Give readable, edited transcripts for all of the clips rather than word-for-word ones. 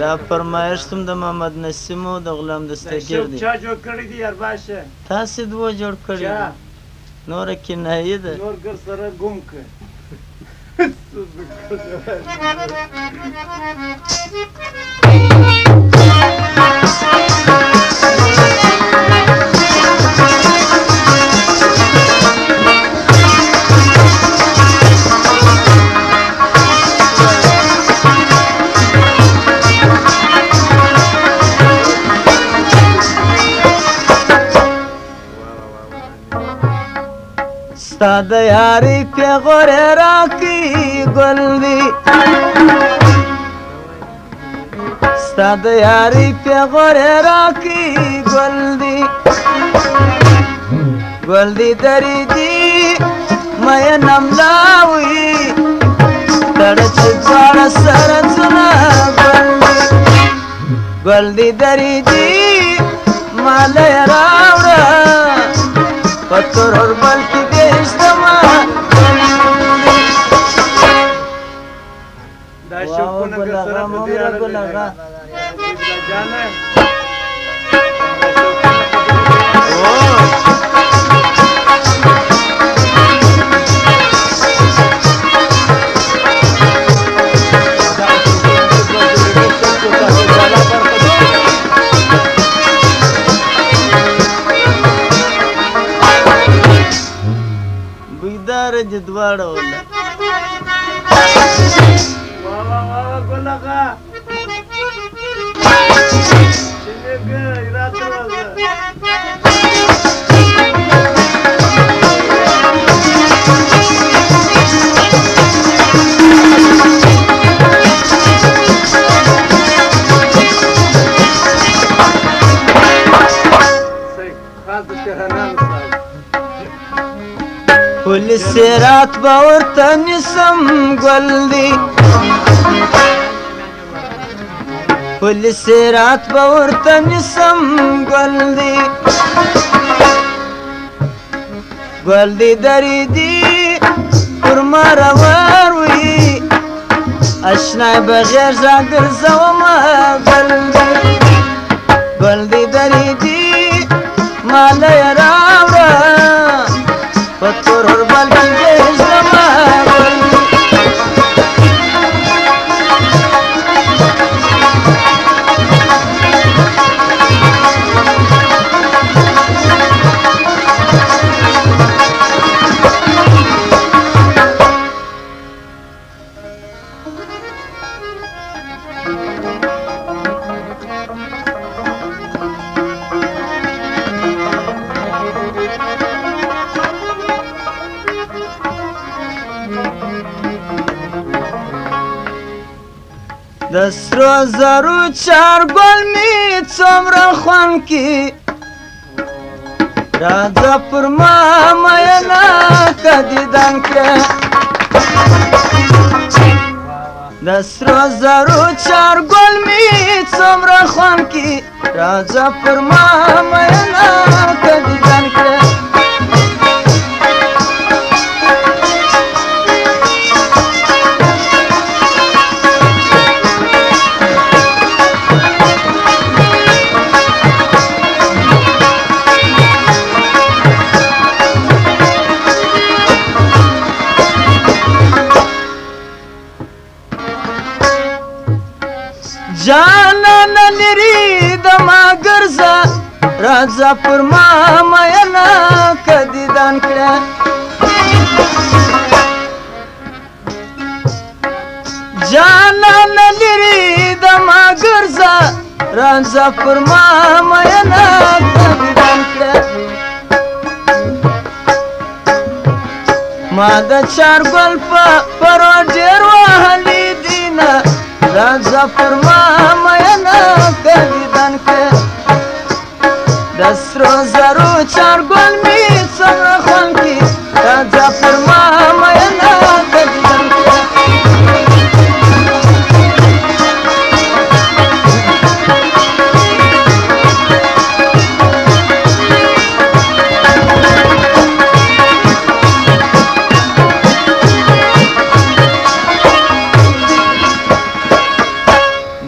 دا فرمایش هم د محمد نسیم او د غلام دستګیر دی. چا جوړ کړی دی یارباشه؟ تاسې دوه جوړ کړي دي. نوره کنایه ده. نور ګر سره ګم کړ. ستا د یارۍ پیغورې راکړي ګل دی ستا د یارۍ پیغورې راکړي ګل دی درېږي مینه ملا وي تړه چې دواړه سره ځونه ګل دی درېږي ماله یې راوړه په ترور بل کې بېشتمه دا شوقونه که سره په دې اړه جانه د دواړه وله واه ګلغه چلګه راته وځه صحیح خاص شهرانان پولیس رات به ورته نیسم ګل دی پولیس رات به ورته نیسم ګل دی درېدي پر ما روان وي اشنای بغیر راګرځومه ګل دی درېدي ماله یې راوړه په ترور بل کې بېشتمه د سرو زرو چارګل مې څومره خوند کې راځه پر ما مینه که دیدن کړه د سرو زرو چارګل مې څومره خوند کې راځه پر ما مینه که دیدن کړه جانان لري د ما ګرځه راځه پر ما مینه که دیدن کړه جانان لري د ما ګرځه راځه پر ما مینه که دیدن کړه ما د چارګل په پرو ډېر وهلي دینه راځه پر ما مینه که دیدن کړه د سرو زرو چارګل مې څومره خوند کې راځه پر ما مینه که دیدن کړه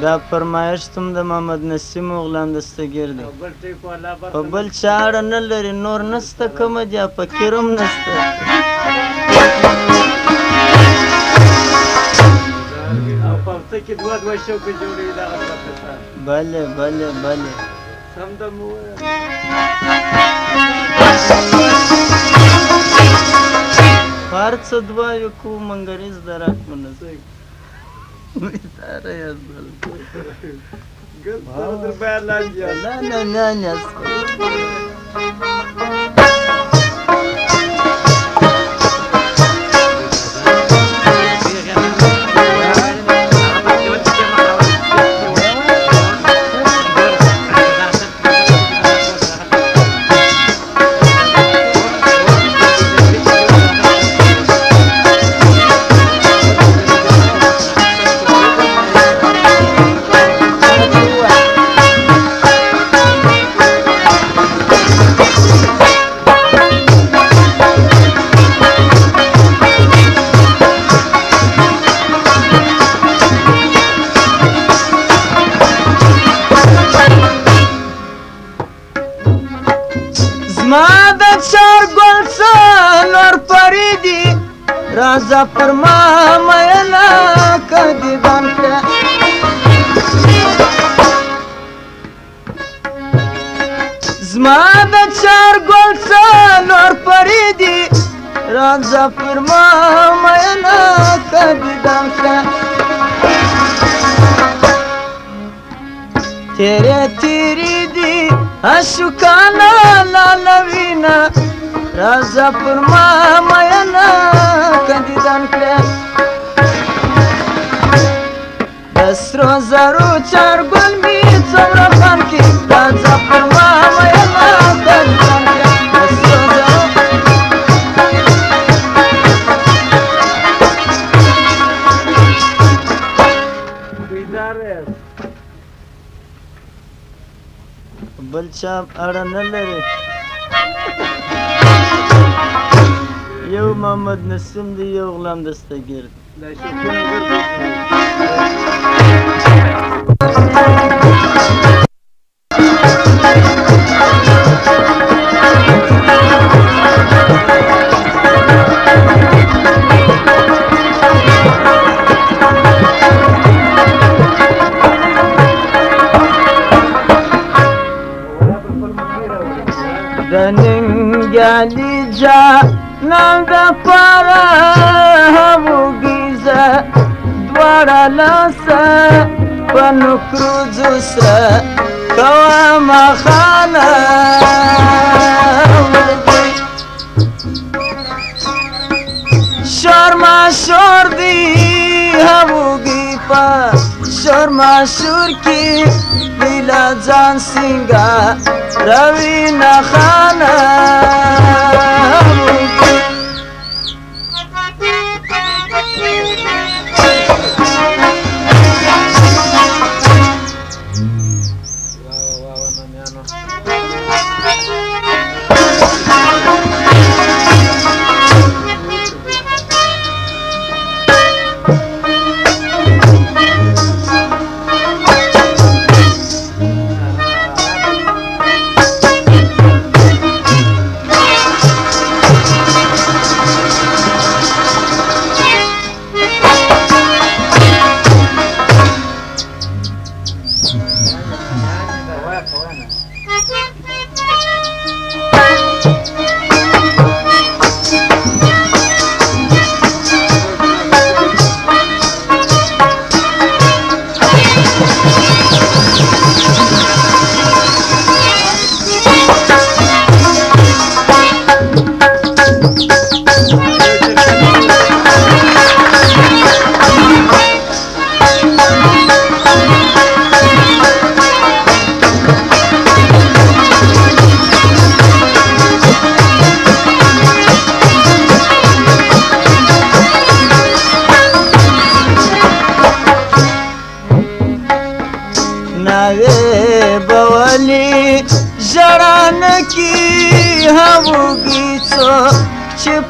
د دا فرمایش تم د محمد نسیم غلام دستګیر دی بل ټیپ والا په بل چا اړه نه لري نور نسته کومه دی فقیر هم نسته او په هفته کې دوه شوکې جوړوي دغه پاکستان بله بله بله سم د مو هر څه دعایو کوو منګریز د راکمنه تاره یزدل ګل سره در بیان لاندې نه نه نه نه राजा फरमा मैना कदी दान के زما د چار ګل څلور پریدي راځه فرما مینا کدي دم شه تیرے تیری دی اشکانا لالوینا راځه فرما مینا کدي دم شه دسرو زرو چار ګل می څومره خان کی راځه فرما مینا کدي دم شه دسرو زرو بل چا اړه نه لري یو محمد نسیم دی یو غلام دستګیر دننګیالي جانان د پاره هموږیزه دواړه لاسه په نکروزو سره کومه خانه شور ماشور دی هموږي په شور ماشور کې لیلا ځان سینګا روینا خانه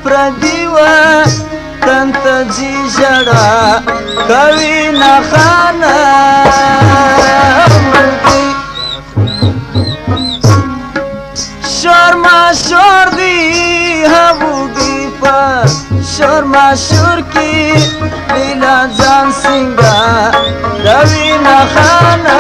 پردیوه تنت جی جڑا کوي نه خانه शर्माशुर की लीला जान सिंगा रवीना खाना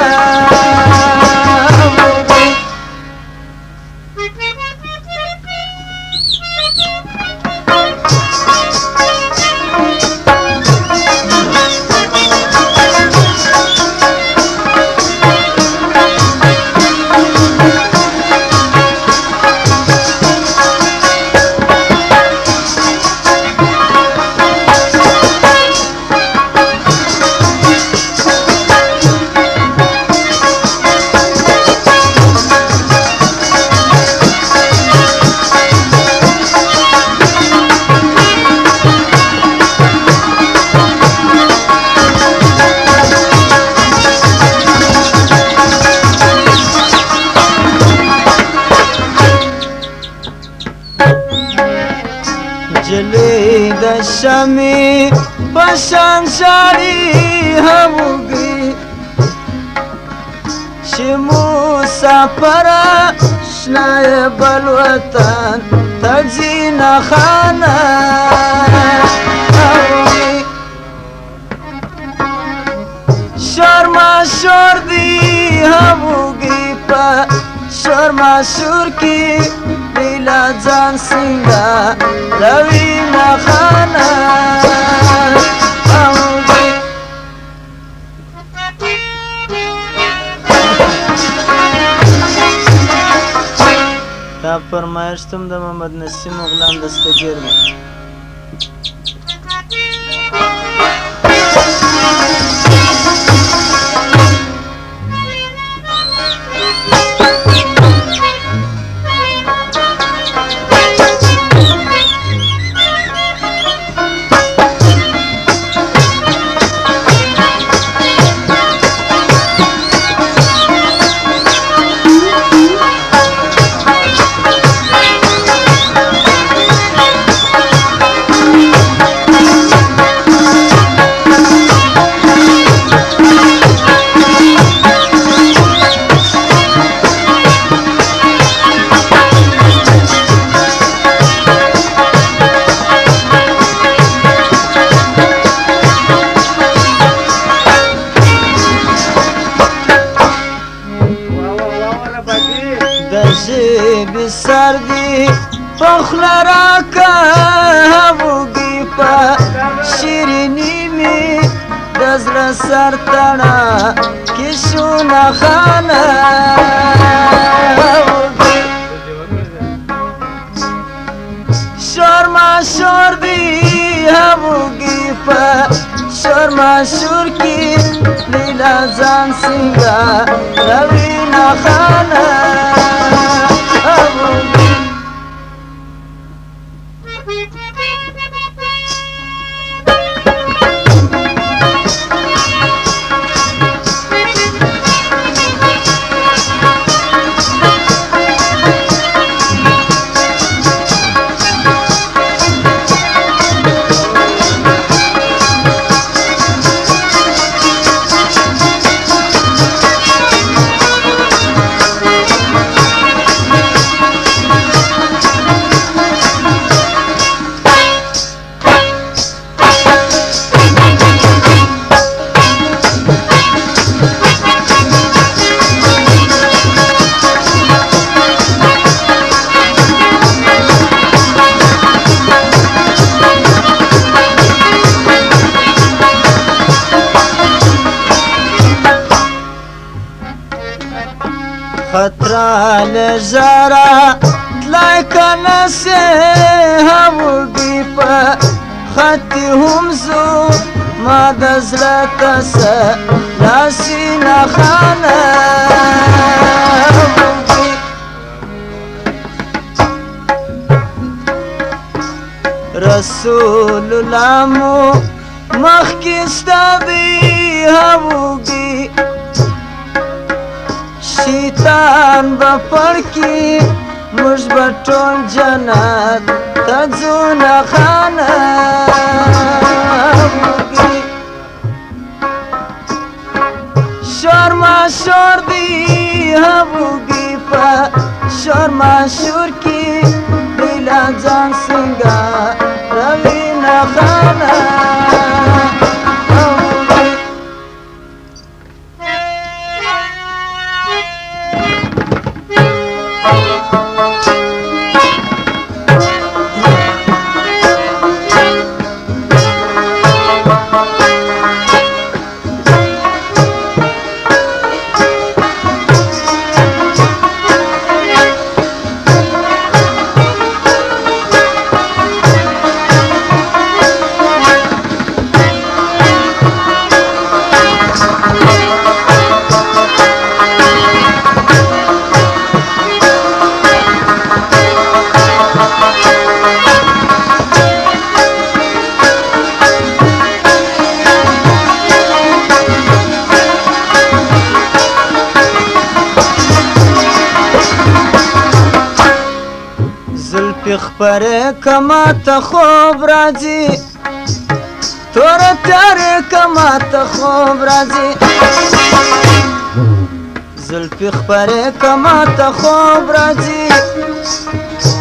जले दशमी पशान शारी होगी शिमू सापरा स्नाय बलवतन तजीना खाना शर्मा शोरदी होगी पर शर्मा सुर की लीला जान सिंगा रवीना खाना تا فرمایش تم د محمد نسیم غلام دستگیر میں سردی پخلرا که هبوگی پا شیرینی می دزر سرطنا کشونا خانه شرما شردی هبوگی پا شرما شور کی لیلا زان سنگا روینا خانه خطرہ لزارا تلاika نسے ہوگی پا خطی همزو ما دزلتا سا ناسینا خانا ہوگی رسول اللہ مو مخکستا دی ہوگی شیطان بپر کی مجبٹون جنات تزون خانہ ہوگی شرما شور دی ہوگی پا شرما شور کی لیلا جان سنگا روینا خانه خبره کما ته خوب راځي تور تیارې کما ته خوب راځي زلفې خبره کما ته خوب راځي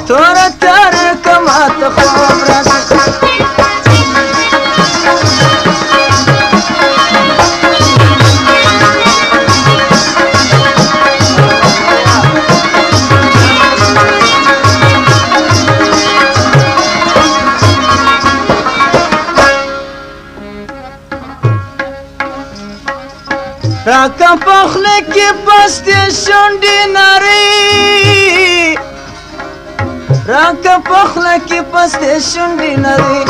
تور تیارې کما ته خوب راځي راکا پخله کې پسته شونډې نری راکا پخله کې پسته شونډې نری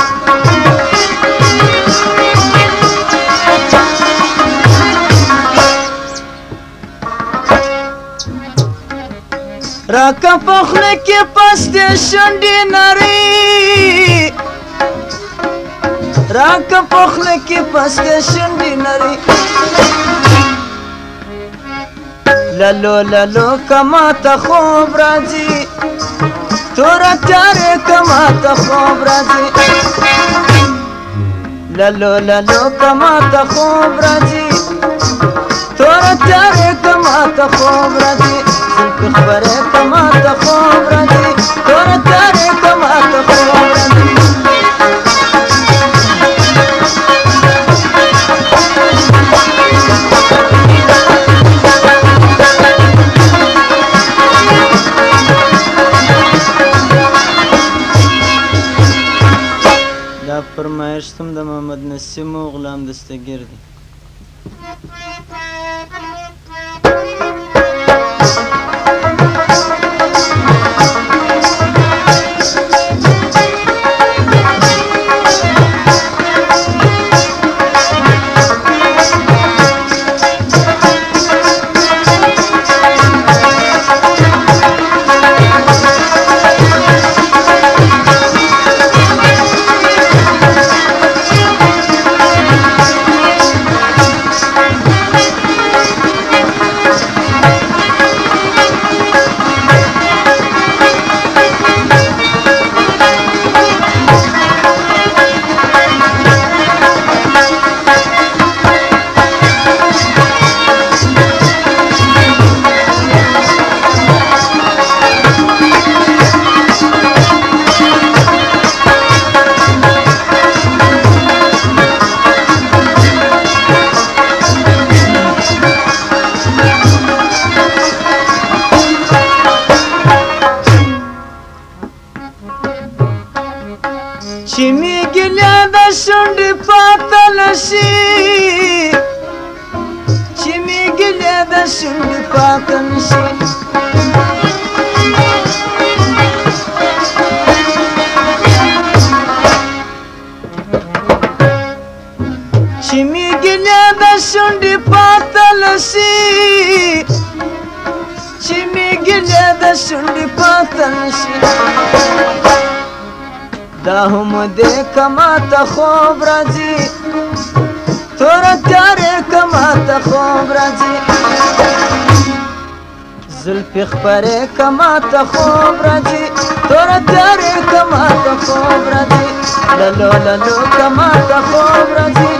راکا پخله کې پسته شونډې نری راکا پخله کې پسته شونډې نری لالو لالو کما ته خوب راځي تور تیارې کما ته خوب راځي لالو لالو کما ته خوب راځي تور تیارې کما ته خوب راځي زلفې خبرې کما ته خوب راځي تور تیارې کما ته خوب راځي فرمایش تم د محمد نسیم و غلام دستگیر دی چې می ګیله د شونډې پاته نشي چې می ګیله د شونډې پاته نشي چې می ګیله د شونډې پاته نشي چې می ګیله د شونډې پاته نشي دا هم دې کما ته خوب راځي تور تیارې کما ته خوب راځي زلفې خبرې کما ته خوب راځي تور تیارې کما ته خوب راځي لالو لالو کما ته خوب راځي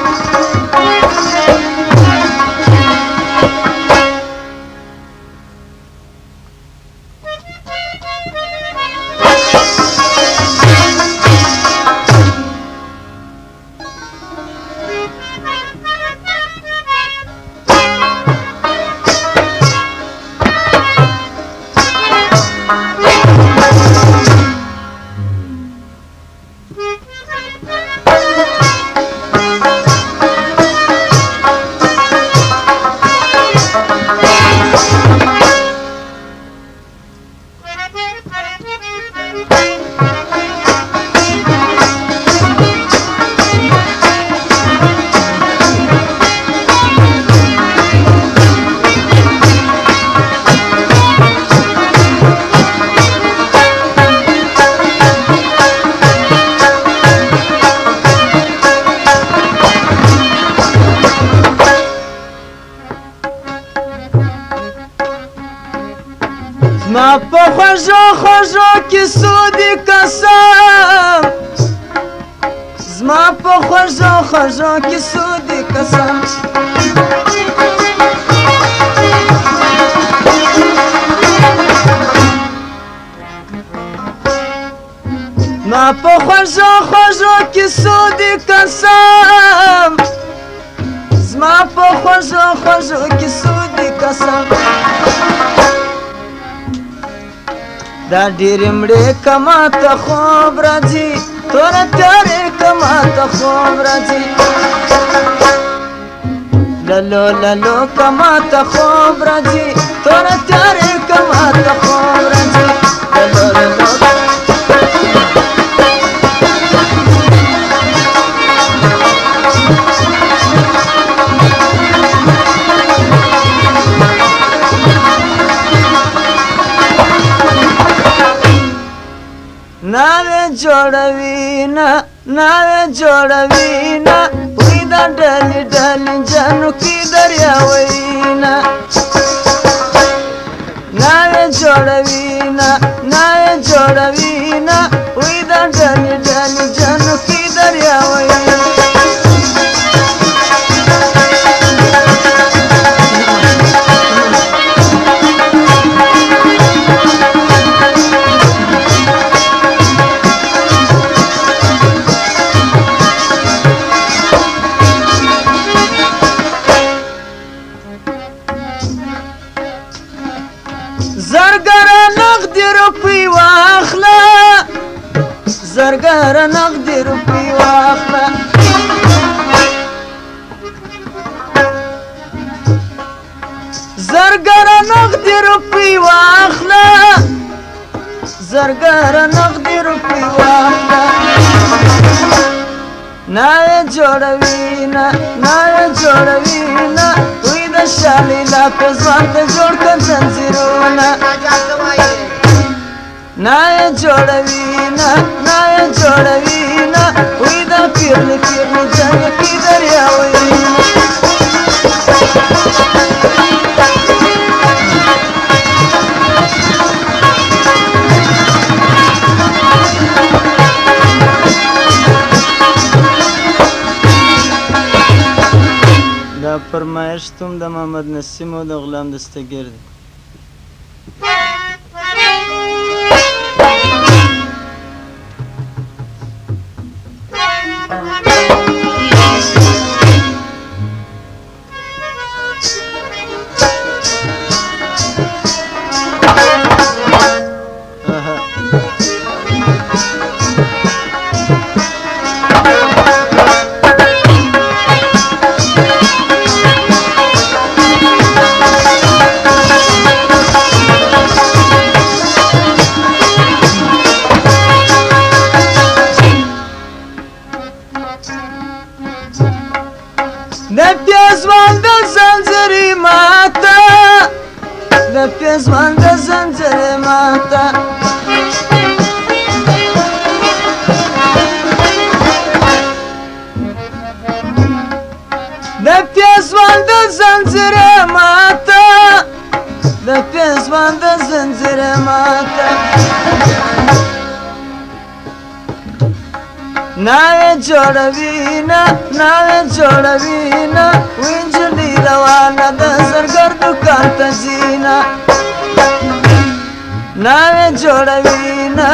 زما په خوږو خوږو کیسو دي قسم زما په خوږو خوږو کیسو دي قسم ما په خوږو خوږو کیسو دي قسم زما په خوږو خوږو کیسو دي قسم دا ډېرې مړې که ماته خوب راځي توره تیارې که ماته خوب راځي للو للو که ماته خوب راځي توره تیارې که ماته خوب راځي للو للو ناوې جوړوي نه وی دا ډلې ډلې جنو کې دریاوي نه ناوې جوړوي نه وی دا ډلې ډلې جنو کې دریاوي زرګره نغدي روپۍ واخله زرګره نغدي روپۍ واخله زرګره نغدي روپۍ واخله زرګره نغدي روپۍ واخله ناوې جوړوي نه وی د شالې لا په ځوان ته جوړ کړ زنځیرونه ناوې جوړوي نه وی د پیغلې جنګ کې دریاوي دا فرمایش توم د محمد نسیم او د غلام دستګیر دی د پیزوان د زنځیرې ماته د پیزوان د زنځیرې ماته د پیزوان د زنځیرې ماته د پیزوان د زنځیرې ماته ناوې جوړوي نه وی نجلۍ روانه د زرګر دکان ته ځي نه ناوې جوړوي نه